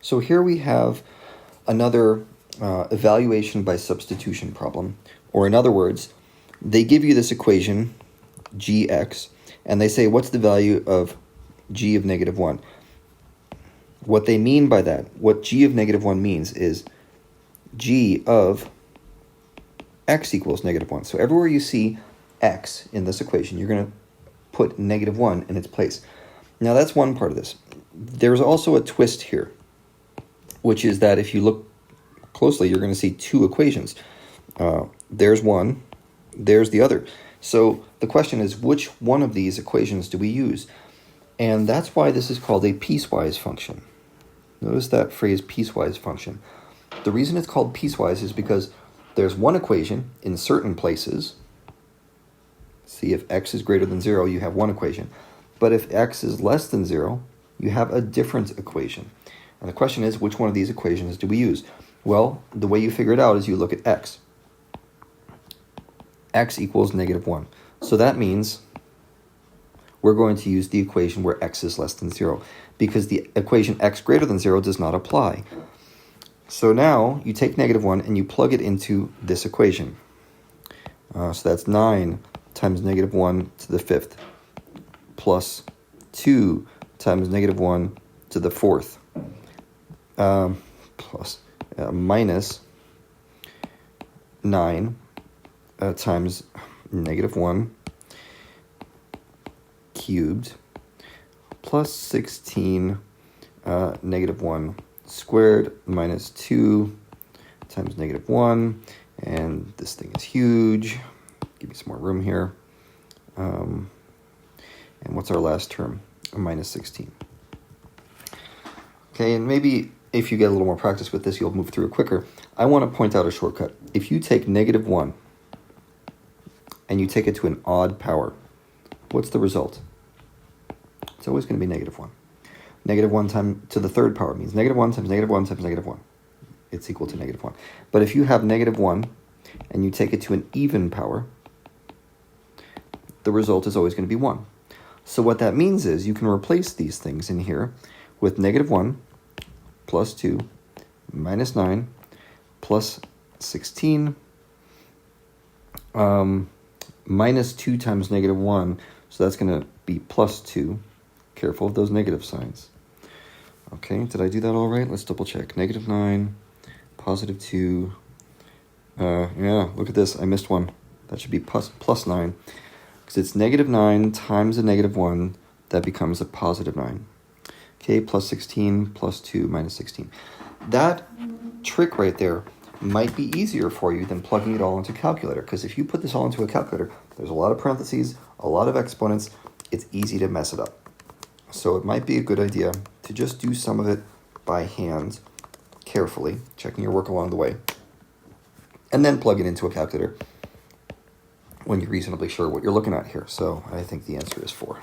So here we have another evaluation by substitution problem, or in other words, they give you this equation, gx, and they say, what's the value of g of negative 1? What they mean by that, what g of negative 1 means is g of x equals negative 1. So everywhere you see x in this equation, you're going to put negative 1 in its place. Now that's one part of this. There's also a twist here, which is that if you look closely, you're going to see two equations. There's one, there's the other. So the question is, which one of these equations do we use? And that's why this is called a piecewise function. Notice that phrase, piecewise function. The reason it's called piecewise is because there's one equation in certain places. See, if x is greater than 0, you have one equation. But if x is less than 0, you have a different equation. And the question is, which one of these equations do we use? Well, the way you figure it out is you look at x. X equals negative 1. So that means we're going to use the equation where x is less than 0, because the equation x greater than 0 does not apply. So now you take negative 1 and you plug it into this equation. So that's 9 times negative 1 to the 5th plus 2 times negative 1 to the 4th plus minus 9 times negative 1 cubed plus 16 negative 1 squared minus 2 times negative 1, and this thing is huge. Give me some more room here. And what's our last term? A minus 16. Okay, and maybe if you get a little more practice with this, you'll move through it quicker. I want to point out a shortcut. If you take negative 1 and you take it to an odd power, what's the result? It's always going to be negative 1. Negative 1 times to the third power means negative 1 times negative 1 times negative 1. It's equal to negative 1. But if you have negative 1 and you take it to an even power, the result is always going to be 1. So what that means is you can replace these things in here with negative 1 plus 2 minus 9 plus 16 minus 2 times negative 1. So that's going to be plus 2. Careful of those negative signs. Okay, did I do that all right? Let's double check. Negative 9, positive 2. Yeah, look at this. I missed one. That should be plus 9. Because it's negative 9 times a negative 1. That becomes a positive 9. Okay, plus 16, plus 2, minus 16. That trick right there might be easier for you than plugging it all into a calculator. Because if you put this all into a calculator, there's a lot of parentheses, a lot of exponents. It's easy to mess it up. So it might be a good idea to just do some of it by hand, carefully, checking your work along the way, and then plug it into a calculator when you're reasonably sure what you're looking at here. So I think the answer is 4.